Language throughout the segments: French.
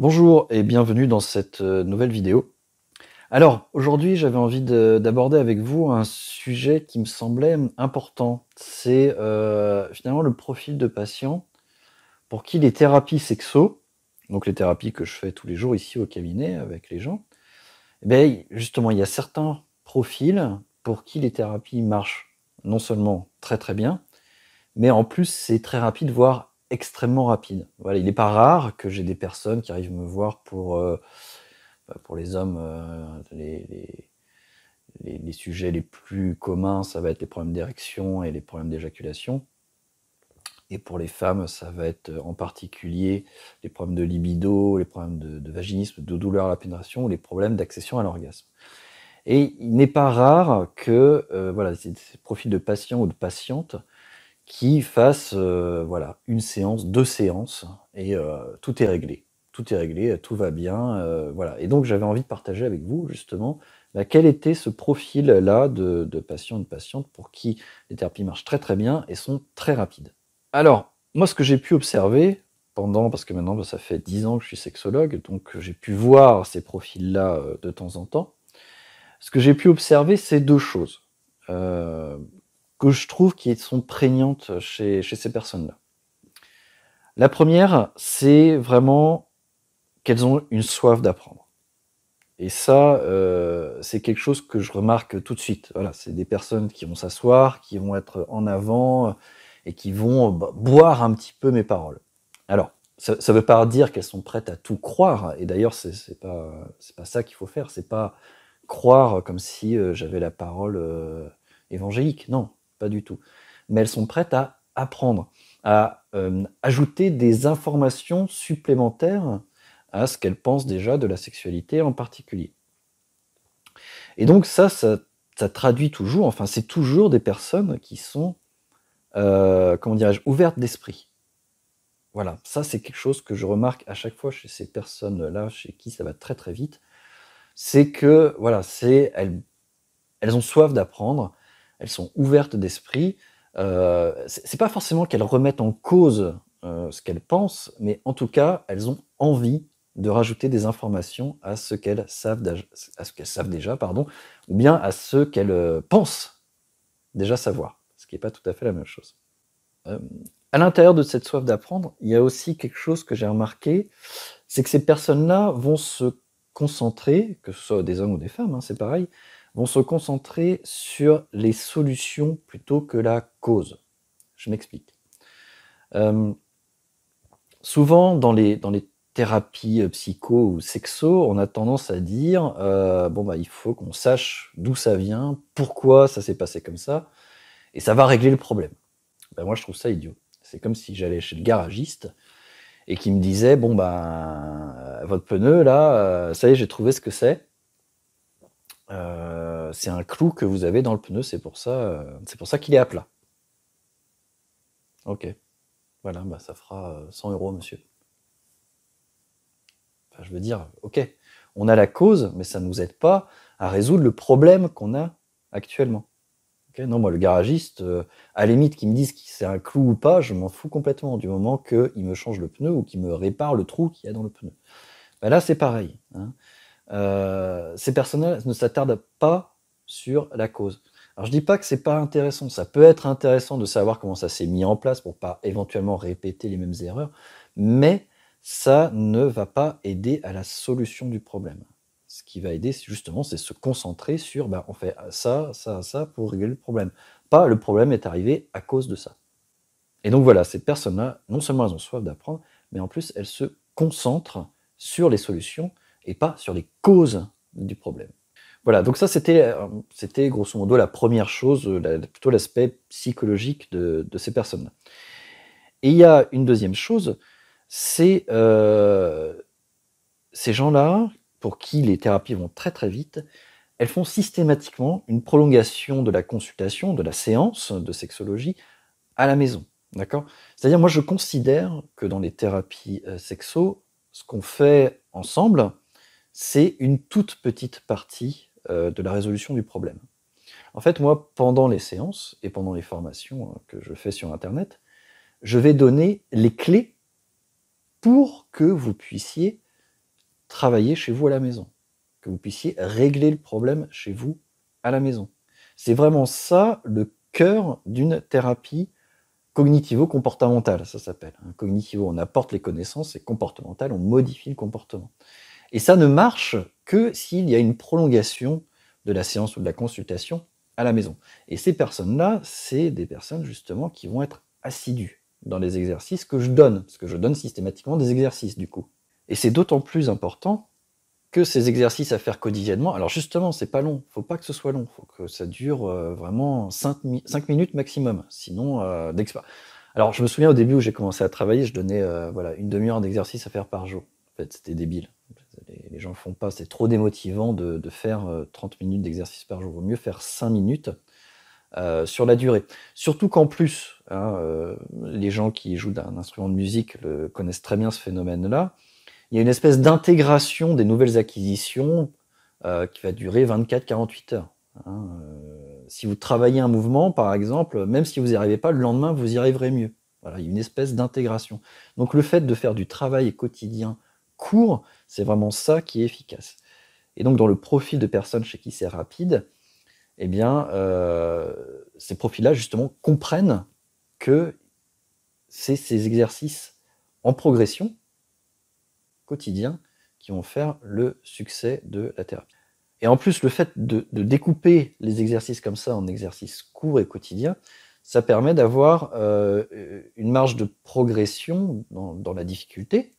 Bonjour et bienvenue dans cette nouvelle vidéo. Alors, aujourd'hui, j'avais envie d'aborder avec vous un sujet qui me semblait important. C'est finalement le profil de patient pour qui les thérapies sexo, donc les thérapies que je fais tous les jours ici au cabinet avec les gens, eh ben, justement, il y a certains profils pour qui les thérapies marchent non seulement très très bien, mais en plus c'est très rapide, voire extrêmement rapide. Voilà, il n'est pas rare que j'ai des personnes qui arrivent me voir pour les hommes, les sujets les plus communs, ça va être les problèmes d'érection et les problèmes d'éjaculation. Et pour les femmes, ça va être en particulier les problèmes de libido, les problèmes de vaginisme, de douleur à la pénétration ou les problèmes d'accession à l'orgasme. Et il n'est pas rare que voilà, ces profils de patients ou de patientes qui fassent voilà, une séance, 2 séances, et tout est réglé. Tout est réglé, tout va bien, voilà. Et donc j'avais envie de partager avec vous justement, quel était ce profil-là de patients et de patientes pour qui les thérapies marchent très, très bien et sont très rapides. Alors, moi ce que j'ai pu observer parce que maintenant, ça fait 10 ans que je suis sexologue, donc j'ai pu voir ces profils-là, de temps en temps. Ce que j'ai pu observer, c'est 2 choses, que je trouve qui sont prégnantes chez ces personnes-là. La première, c'est vraiment qu'elles ont une soif d'apprendre. Et ça, c'est quelque chose que je remarque tout de suite. Voilà, c'est des personnes qui vont s'asseoir, qui vont être en avant, et qui vont boire un petit peu mes paroles. Alors, ça ne veut pas dire qu'elles sont prêtes à tout croire, et d'ailleurs, c'est pas ça qu'il faut faire. C'est pas croire comme si j'avais la parole évangélique. Non, pas du tout. Mais elles sont prêtes à apprendre, à ajouter des informations supplémentaires à ce qu'elles pensent déjà de la sexualité en particulier. Et donc ça traduit toujours, enfin c'est toujours des personnes qui sont, comment dirais-je, ouvertes d'esprit. Voilà, ça c'est quelque chose que je remarque à chaque fois chez ces personnes-là, chez qui ça va très très vite. C'est que, voilà, elles ont soif d'apprendre, elles sont ouvertes d'esprit. C'est pas forcément qu'elles remettent en cause ce qu'elles pensent, mais en tout cas, elles ont envie de rajouter des informations à ce qu'elles savent, déjà, pardon, ou bien à ce qu'elles pensent déjà savoir, ce qui n'est pas tout à fait la même chose. Euh, à l'intérieur de cette soif d'apprendre, il y a aussi quelque chose que j'ai remarqué, c'est que ces personnes-là vont se concentrer, que ce soit des hommes ou des femmes, hein, c'est pareil, vont se concentrer sur les solutions plutôt que la cause. Je m'explique. Euh, Souvent, dans les thérapies psycho ou sexo, on a tendance à dire bon, il faut qu'on sache d'où ça vient, pourquoi ça s'est passé comme ça, et ça va régler le problème. Moi, je trouve ça idiot. C'est comme si j'allais chez le garagiste et qui me disait bon, votre pneu, là, ça y est, j'ai trouvé ce que c'est. C'est un clou que vous avez dans le pneu, c'est pour ça qu'il est à plat. Ok, voilà, ça fera 100 euros, monsieur. Enfin, je veux dire, ok, on a la cause, mais ça ne nous aide pas à résoudre le problème qu'on a actuellement. Okay, non, moi, le garagiste, à la limite, qu'il me dise si c'est un clou ou pas, je m'en fous complètement, du moment qu'il me change le pneu ou qu'il me répare le trou qu'il y a dans le pneu. Là, c'est pareil. Hein. Ces personnes-là ne s'attardent pas sur la cause. Alors je dis pas que c'est pas intéressant, ça peut être intéressant de savoir comment ça s'est mis en place pour pas éventuellement répéter les mêmes erreurs, mais ça ne va pas aider à la solution du problème. Ce qui va aider, justement, c'est se concentrer sur on fait ça, ça, ça pour régler le problème. Pas le problème est arrivé à cause de ça. Et donc voilà, ces personnes-là, non seulement elles ont soif d'apprendre, mais en plus elles se concentrent sur les solutions et pas sur les causes du problème. Voilà, donc ça c'était grosso modo la première chose, plutôt l'aspect psychologique de ces personnes-là. Et il y a une deuxième chose, c'est ces gens-là, pour qui les thérapies vont très très vite, elles font systématiquement une prolongation de la consultation, de la séance de sexologie à la maison. D'accord ? C'est-à-dire, moi, je considère que dans les thérapies sexo, ce qu'on fait ensemble, c'est une toute petite partie de la résolution du problème. En fait, moi, pendant les séances et pendant les formations que je fais sur Internet, je vais donner les clés pour que vous puissiez travailler chez vous à la maison, que vous puissiez régler le problème chez vous à la maison. C'est vraiment ça le cœur d'une thérapie cognitivo-comportementale, ça s'appelle. Cognitivo, on apporte les connaissances, et comportemental, on modifie le comportement. Et ça ne marche que s'il y a une prolongation de la séance ou de la consultation à la maison. Et ces personnes-là, c'est des personnes justement qui vont être assidues dans les exercices que je donne, parce que je donne systématiquement des exercices du coup. Et c'est d'autant plus important que ces exercices à faire quotidiennement, alors justement, c'est pas long, faut pas que ce soit long, faut que ça dure vraiment 5 minutes maximum, sinon Alors je me souviens au début où j'ai commencé à travailler, je donnais voilà, une demi-heure d'exercice à faire par jour. En fait, c'était débile. Les gens le font pas, c'est trop démotivant de faire 30 minutes d'exercice par jour. Il vaut mieux faire 5 minutes sur la durée. Surtout qu'en plus, les gens qui jouent d'un instrument de musique connaissent très bien ce phénomène-là. Il y a une espèce d'intégration des nouvelles acquisitions qui va durer 24-48 heures. Si vous travaillez un mouvement, par exemple, même si vous n'y arrivez pas, le lendemain, vous y arriverez mieux. Voilà, il y a une espèce d'intégration. Donc le fait de faire du travail quotidien court, c'est vraiment ça qui est efficace. Et donc dans le profil de personnes chez qui c'est rapide, eh bien, ces profils-là, justement, comprennent que c'est ces exercices en progression quotidiens qui vont faire le succès de la thérapie. Et en plus, le fait de découper les exercices comme ça en exercices courts et quotidiens, ça permet d'avoir une marge de progression dans la difficulté,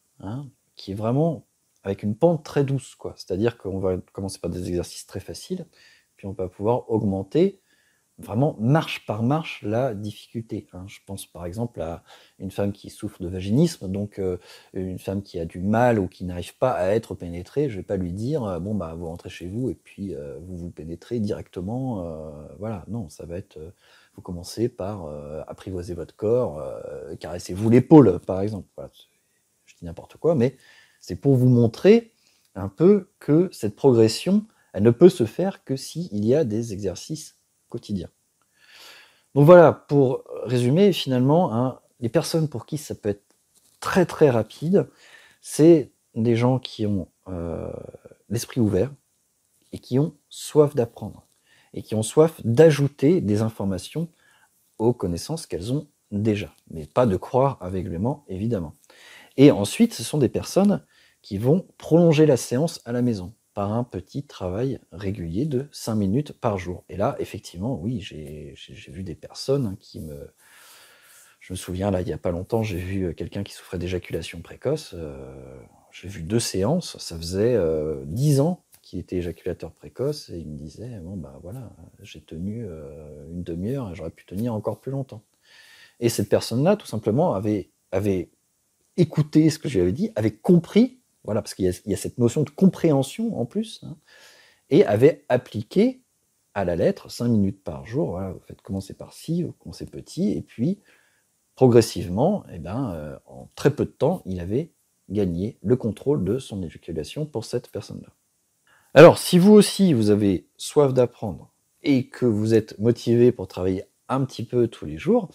qui est vraiment avec une pente très douce, quoi. C'est-à-dire qu'on va commencer par des exercices très faciles, puis on va pouvoir augmenter vraiment marche par marche la difficulté. Je pense par exemple à une femme qui souffre de vaginisme, donc une femme qui a du mal ou qui n'arrive pas à être pénétrée, je ne vais pas lui dire bon bah vous rentrez chez vous et puis vous vous pénétrez directement. Voilà, non, ça va être vous commencez par apprivoiser votre corps, caressez-vous l'épaule par exemple. Voilà, je dis n'importe quoi, mais c'est pour vous montrer un peu que cette progression, elle ne peut se faire que s'il y a des exercices quotidien. Donc voilà, pour résumer, finalement, les personnes pour qui ça peut être très très rapide, c'est des gens qui ont l'esprit ouvert et qui ont soif d'apprendre et qui ont soif d'ajouter des informations aux connaissances qu'elles ont déjà, mais pas de croire aveuglément, évidemment. Et ensuite, ce sont des personnes qui vont prolonger la séance à la maison par un petit travail régulier de 5 minutes par jour. Et là, effectivement, oui, j'ai vu des personnes qui me... Je me souviens, là, il n'y a pas longtemps, j'ai vu quelqu'un qui souffrait d'éjaculation précoce. J'ai vu 2 séances, ça faisait 10 ans qu'il était éjaculateur précoce, et il me disait, bon, bah voilà, j'ai tenu une demi-heure, et j'aurais pu tenir encore plus longtemps. Et cette personne-là, tout simplement, avait écouté ce que je lui avais dit, avait compris, voilà, parce qu'il y a cette notion de compréhension en plus, et avait appliqué à la lettre 5 minutes par jour. Voilà, vous faites commencer par ci, vous commencez petit, et puis progressivement, en très peu de temps, il avait gagné le contrôle de son éjaculation pour cette personne-là. Alors, si vous aussi, vous avez soif d'apprendre et que vous êtes motivé pour travailler un petit peu tous les jours,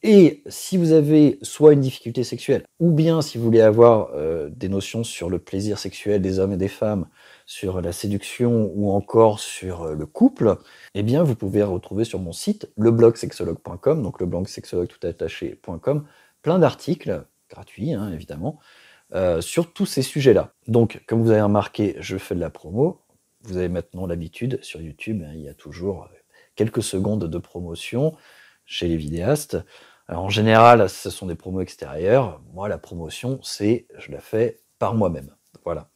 et si vous avez soit une difficulté sexuelle, ou bien si vous voulez avoir des notions sur le plaisir sexuel des hommes et des femmes, sur la séduction ou encore sur le couple, eh bien vous pouvez retrouver sur mon site leblogsexologue.com, donc leblogsexologue.com, plein d'articles gratuits évidemment, sur tous ces sujets-là. Donc comme vous avez remarqué, je fais de la promo, vous avez maintenant l'habitude sur YouTube, il y a toujours quelques secondes de promotion chez les vidéastes. Alors, en général, ce sont des promos extérieurs. Moi, la promotion, je la fais par moi-même. Voilà.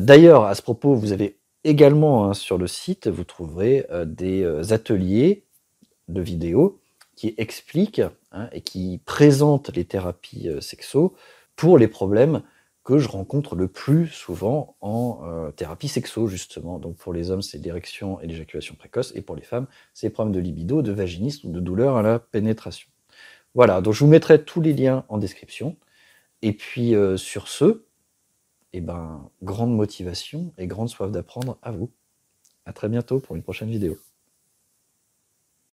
D'ailleurs, à ce propos, vous avez également sur le site, vous trouverez des ateliers de vidéos qui expliquent et qui présentent les thérapies sexo pour les problèmes que je rencontre le plus souvent en thérapie sexo, justement. Donc pour les hommes, c'est l'érection et l'éjaculation précoce, et pour les femmes, c'est les problèmes de libido, de vaginisme ou de douleur à la pénétration. Voilà, donc je vous mettrai tous les liens en description. Et puis sur ce, grande motivation et grande soif d'apprendre à vous. À très bientôt pour une prochaine vidéo.